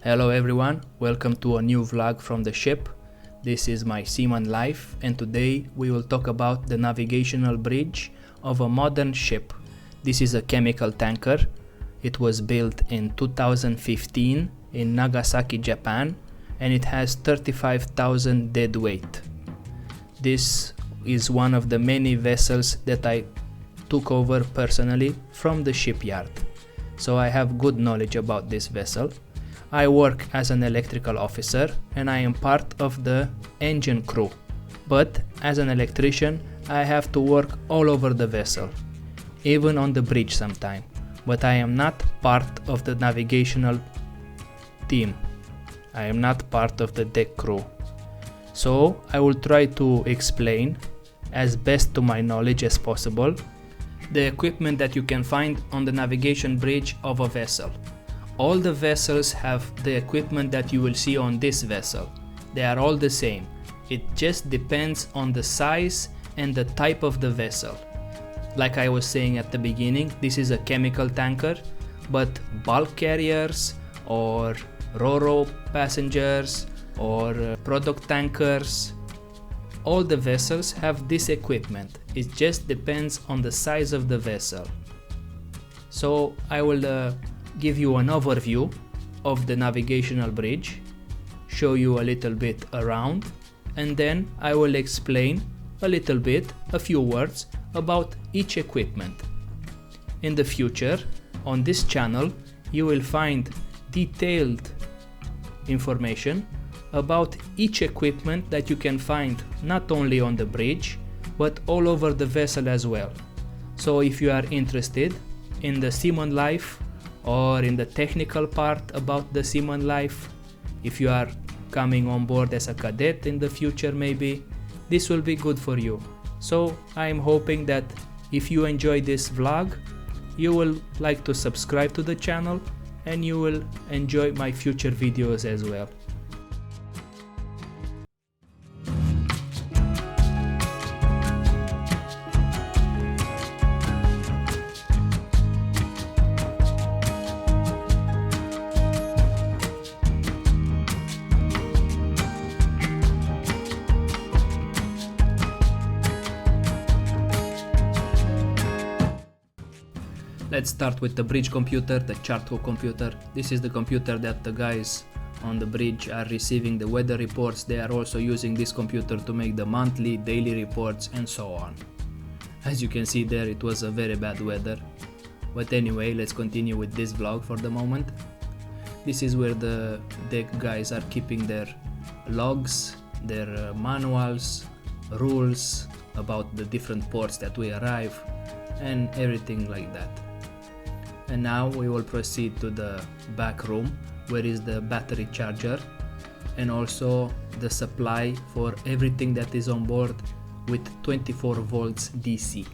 Hello everyone, welcome to a new vlog from the ship. This is my seaman life and today we will talk about the navigational bridge of a modern ship. This is a chemical tanker. It was built in 2015 in Nagasaki, Japan, and it has 35,000 deadweight. This is one of the many vessels that I took over personally from the shipyard. So I have good knowledge about this vessel. I work as an electrical officer and I am part of the engine crew. But as an electrician, I have to work all over the vessel, even on the bridge sometime. But I am not part of the navigational team. I am not part of the deck crew. So I will try to explain as best to my knowledge as possible the equipment that you can find on the navigation bridge of a vessel. All the vessels have the equipment that you will see on this vessel. They are all the same. It just depends on the size and the type of the vessel. Like I was saying at the beginning, this is a chemical tanker, but bulk carriers or ro-ro passengers or product tankers, all the vessels have this equipment. It just depends on the size of the vessel. So I will give you an overview of the navigational bridge, show you a little bit around, and then I will explain a little bit, a few words about each equipment. In the future, on this channel, you will find detailed information about each equipment that you can find not only on the bridge, but all over the vessel as well. So if you are interested in the seaman life, or in the technical part about the seaman life, if you are coming on board as a cadet in the future maybe, this will be good for you. So I am hoping that if you enjoy this vlog, you will like to subscribe to the channel and you will enjoy my future videos as well. Let's start with the bridge computer, the charthook computer. This is the computer that the guys on the bridge are receiving the weather reports. They are also using this computer to make the monthly, daily reports and so on. As you can see there, it was a very bad weather. But anyway, let's continue with this vlog for the moment. This is where the deck guys are keeping their logs, their manuals, rules about the different ports that we arrive and everything like that. And now we will proceed to the back room where is the battery charger and also the supply for everything that is on board with 24 volts DC.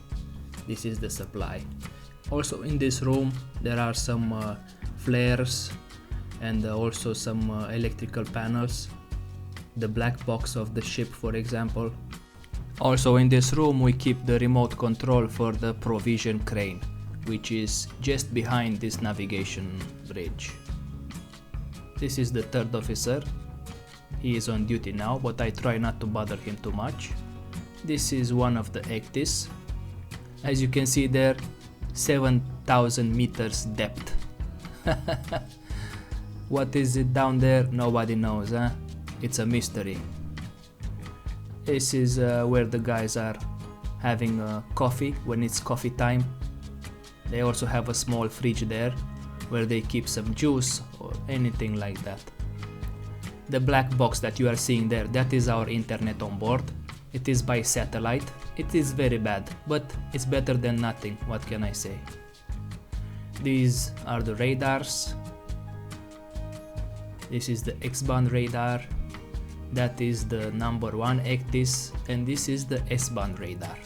This is the supply. Also in this room there are some flares and also some electrical panels. The black box of the ship, for example. Also in this room we keep the remote control for the provision crane, which is just behind this navigation bridge. This is the third officer. He is on duty now, but I try not to bother him too much. This is one of the ectis. As you can see there, 7,000 meters depth. What is it down there? Nobody knows, huh? It's a mystery. This is where the guys are having coffee when it's coffee time. They also have a small fridge there where they keep some juice or anything like that. The black box that you are seeing there, that is our internet on board. It is by satellite. It is very bad, but it's better than nothing, what can I say. These are the radars. This is the X-band radar. That is the number 1 ectis, and this is the S-band radar.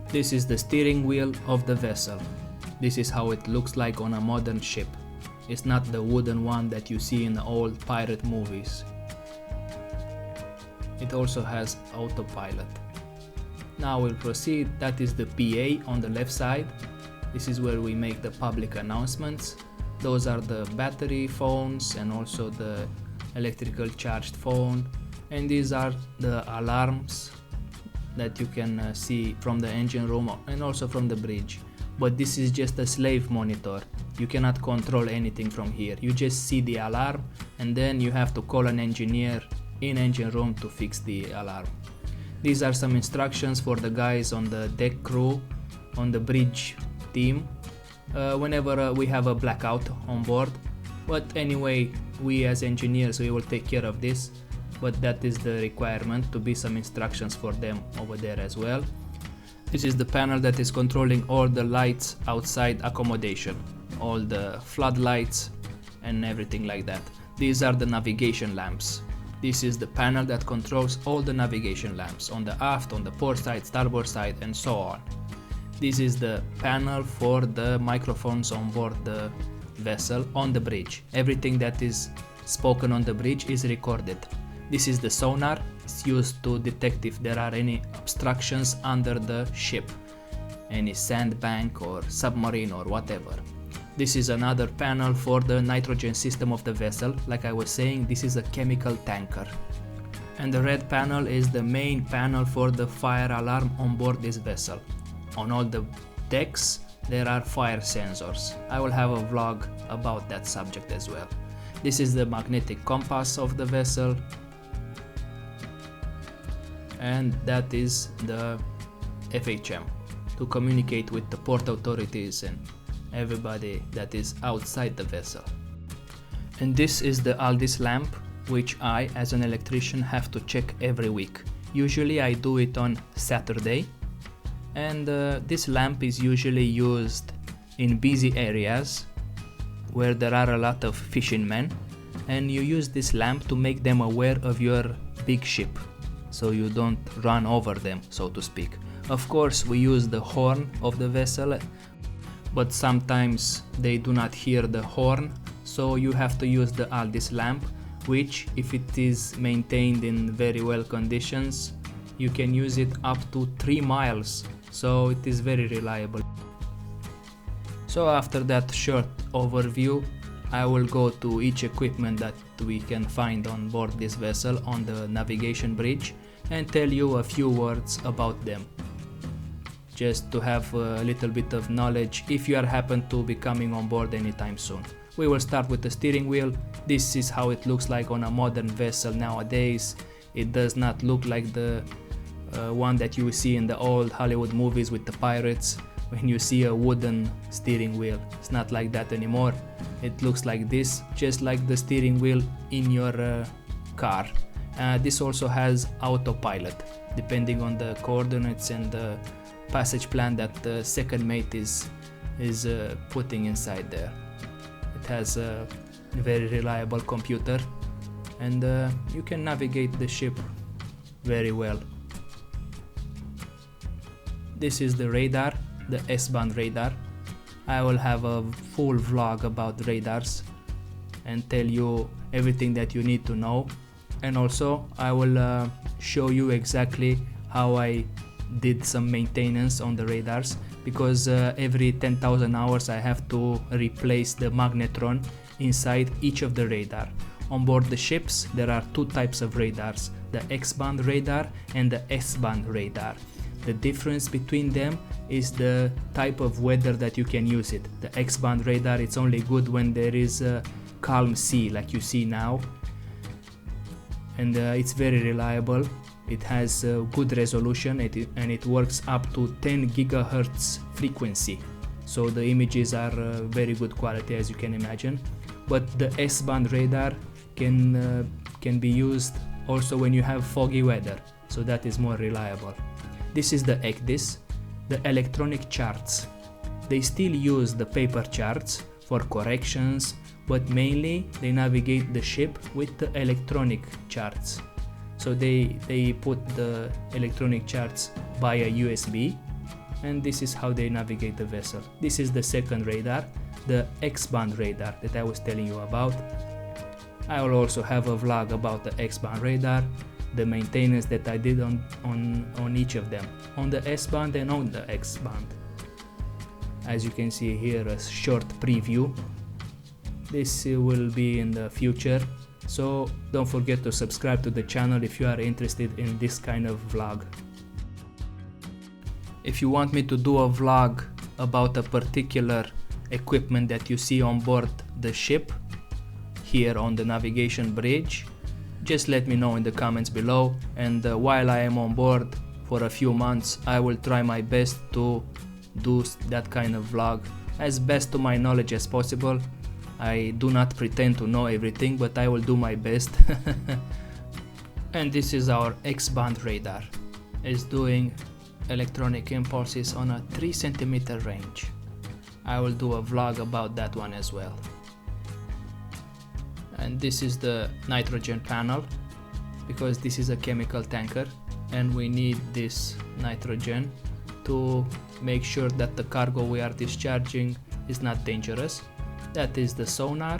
This is the steering wheel of the vessel. This is how it looks like on a modern ship. It's not the wooden one that you see in the old pirate movies. It also has autopilot. Now we'll proceed. That is the PA on the left side. This is where we make the public announcements. Those are the battery phones and also the electrical charged phone, and these are the alarms that you can see from the engine room and also from the bridge. But this is just a slave monitor. You cannot control anything from here. You just see the alarm and then you have to call an engineer in engine room to fix the alarm. These are some instructions for the guys on the deck crew, on the bridge team, whenever we have a blackout on board. But anyway, we as engineers, we will take care of this, but that is the requirement, to be some instructions for them over there as well. This is the panel that is controlling all the lights outside accommodation, all the floodlights and everything like that. These are the navigation lamps. This is the panel that controls all the navigation lamps on the aft, on the port side, starboard side, and so on. This is the panel for the microphones on board the vessel on the bridge. Everything that is spoken on the bridge is recorded. This is the sonar. It's used to detect if there are any obstructions under the ship, any sandbank or submarine or whatever. This is another panel for the nitrogen system of the vessel. Like I was saying, this is a chemical tanker. And the red panel is the main panel for the fire alarm on board this vessel. On all the decks there are fire sensors. I will have a vlog about that subject as well. This is the magnetic compass of the vessel, and that is the FHM, to communicate with the port authorities and everybody that is outside the vessel. And this is the Aldis lamp, which I as an electrician have to check every week. Usually I do it on Saturday, and this lamp is usually used in busy areas where there are a lot of fishing men, and you use this lamp to make them aware of your big ship, so you don't run over them, so to speak. Of course, we use the horn of the vessel, but sometimes they do not hear the horn, so you have to use the Aldis lamp, which, if it is maintained in very well conditions, you can use it up to 3 miles, so it is very reliable. So after that short overview, I will go to each equipment that we can find on board this vessel on the navigation bridge and tell you a few words about them, just to have a little bit of knowledge if you are happen to be coming on board anytime soon. We will start with the steering wheel. This is how it looks like on a modern vessel nowadays. It does not look like the one that you see in the old Hollywood movies with the pirates, when you see a wooden steering wheel. It's not like that anymore. It looks like this, just like the steering wheel in your car. This also has autopilot, depending on the coordinates and the passage plan that the second mate is putting inside there. It has a very reliable computer, and you can navigate the ship very well. This is the radar, the S-band radar. I will have a full vlog about radars and tell you everything that you need to know, and also I will show you exactly how I did some maintenance on the radars, because every 10,000 hours I have to replace the magnetron inside each of the radar. On board the ships there are 2 types of radars, the X-band radar and the S-band radar. The difference between them is the type of weather that you can use it. The X-band radar, it's only good when there is a calm sea like you see now, and it's very reliable. It has good resolution, and it works up to 10 gigahertz frequency, so the images are very good quality, as you can imagine. But the S-band radar can be used also when you have foggy weather, so that is more reliable. This is the ECDIS, the electronic charts. They still use the paper charts for corrections, but mainly they navigate the ship with the electronic charts. So they put the electronic charts via USB, and this is how they navigate the vessel. This is the second radar, the X-band radar that I was telling you about. I will also have a vlog about the X-band radar, the maintenance that I did on each of them, on the S-band and on the X-band. As you can see here, a short preview. This will be in the future, so don't forget to subscribe to the channel if you are interested in this kind of vlog. If you want me to do a vlog about a particular equipment that you see on board the ship here on the navigation bridge, just let me know in the comments below, and while I am on board for a few months, I will try my best to do that kind of vlog as best to my knowledge as possible. I do not pretend to know everything, but I will do my best. And this is our X-band radar. It's doing electronic impulses on a 3 cm range. I will do a vlog about that one as well. And this is the nitrogen panel, because this is a chemical tanker and we need this nitrogen to make sure that the cargo we are discharging is not dangerous. That is the sonar,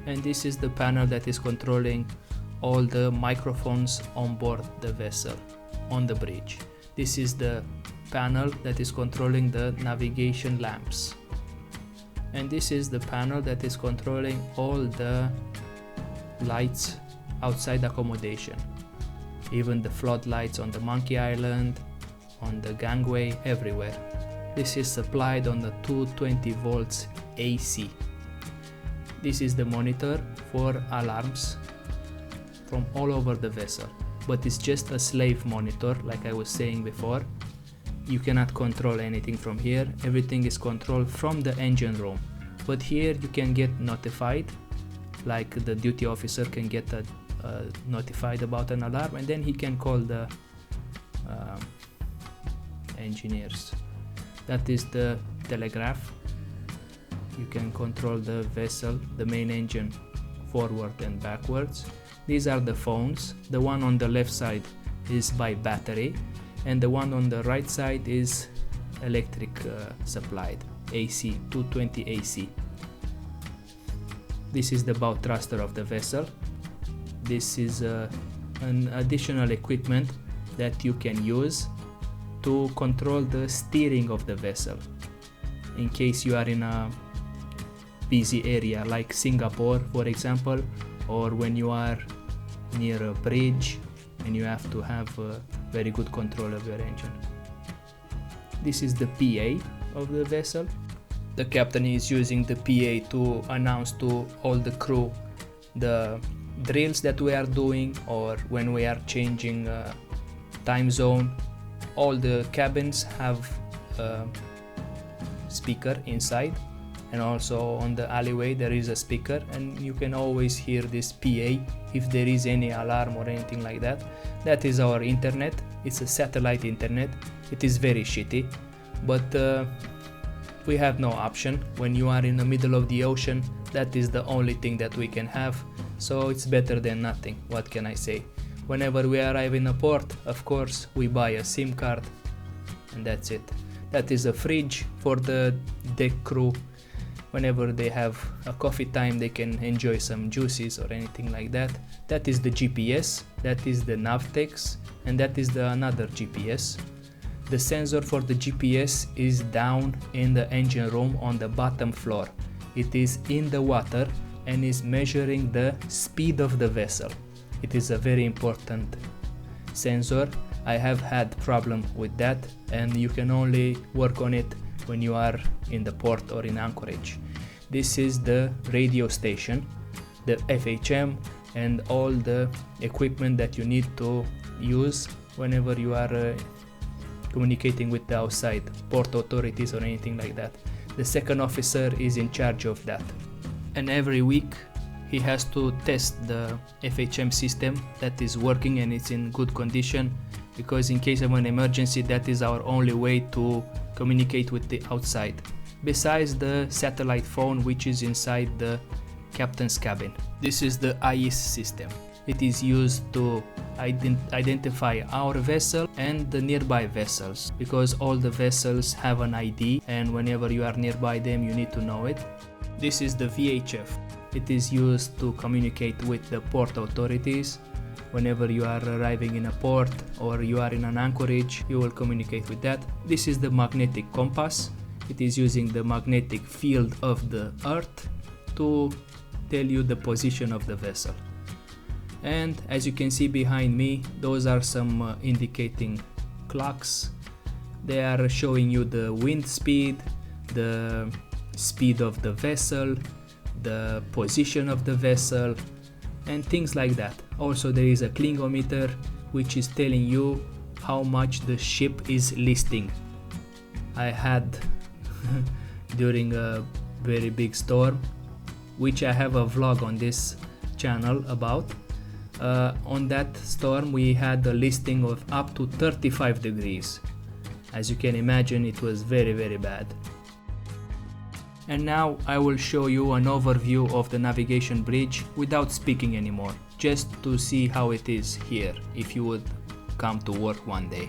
and this is the panel that is controlling all the microphones on board the vessel on the bridge. This is the panel that is controlling the navigation lamps, and this is the panel that is controlling all the lights outside accommodation, even the floodlights on the Monkey Island, on the gangway, everywhere. This is supplied on the 220 volts AC. This is the monitor for alarms from all over the vessel, but it's just a slave monitor, like I was saying before. You cannot control anything from here, everything is controlled from the engine room. But here you can get notified, like the duty officer can get notified about an alarm, and then he can call the engineers. That is the telegraph. You can control the vessel, the main engine, forward and backwards. These are the phones. The one on the left side is by battery, and the one on the right side is electric supplied, AC, 220 AC. This is the bow thruster of the vessel. This is an additional equipment that you can use to control the steering of the vessel in case you are in a busy area like Singapore, for example, or when you are near a bridge and you have to have very good control of your engine. This is the PA of the vessel. The captain is using the PA to announce to all the crew the drills that we are doing, or when we are changing time zone. All the cabins have a speaker inside, and also on the alleyway there is a speaker, and you can always hear this PA if there is any alarm or anything like that. That is our internet. It's a satellite internet. It is very shitty, but we have no option. When you are in the middle of the ocean, that is the only thing that we can have, so it's better than nothing. What can I say? Whenever we arrive in a port, of course, we buy a SIM card, and that's it. That is a fridge for the deck crew. Whenever they have a coffee time, they can enjoy some juices or anything like that. That is the GPS, that is the Navtex, and that is the another GPS. The sensor for the GPS is down in the engine room on the bottom floor. It is in the water and is measuring the speed of the vessel. It is a very important sensor. I have had problem with that, and you can only work on it when you are in the port or in anchorage. This is the radio station, the FHM, and all the equipment that you need to use whenever you are communicating with the outside port authorities or anything like that. The second officer is in charge of that, and every week he has to test the FHM system that is working and it's in good condition, because in case of an emergency, that is our only way to communicate with the outside, besides the satellite phone which is inside the captain's cabin. This is the IIS system. It is used to identify our vessel and the nearby vessels, because all the vessels have an ID, and whenever you are nearby them you need to know it. This is the VHF. It is used to communicate with the port authorities. Whenever you are arriving in a port or you are in an anchorage, you will communicate with that. This is the magnetic compass. It is using the magnetic field of the Earth to tell you the position of the vessel. And as you can see behind me, those are some indicating clocks. They are showing you the wind speed, the speed of the vessel, the position of the vessel, and things like that. Also there is a clingometer which is telling you how much the ship is listing. I had during a very big storm, which I have a vlog on this channel about. On that storm we had a listing of up to 35 degrees. As you can imagine, it was very bad. And now I will show you an overview of the navigation bridge without speaking anymore, just to see how it is here if you would come to work one day.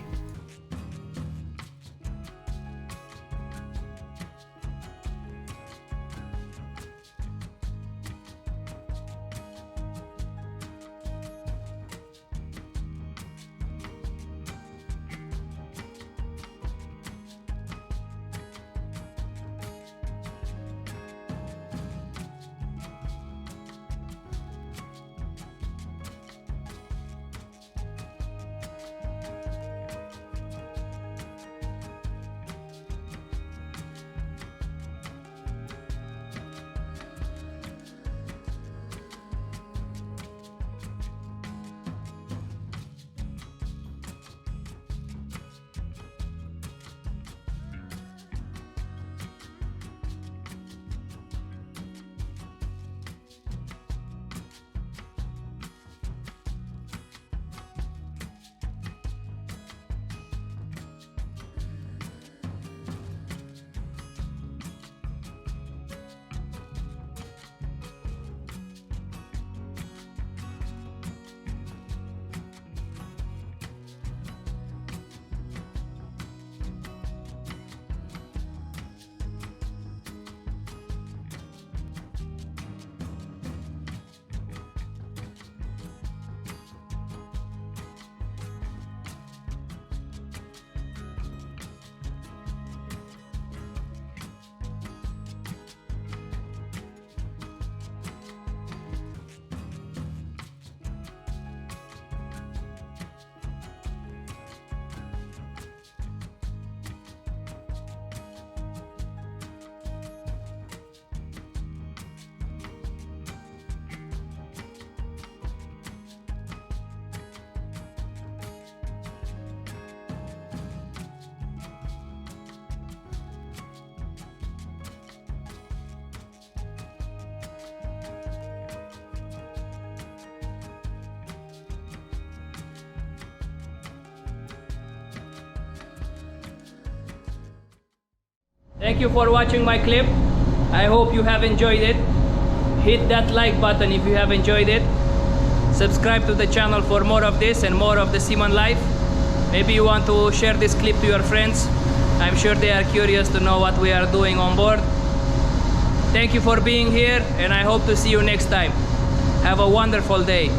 Thank you for watching my clip. I hope you have enjoyed it. Hit that like button if you have enjoyed it. Subscribe to the channel for more of this and more of the seaman life. Maybe you want to share this clip to your friends. I'm sure they are curious to know what we are doing on board. Thank you for being here, and I hope to see you next time. Have a wonderful day.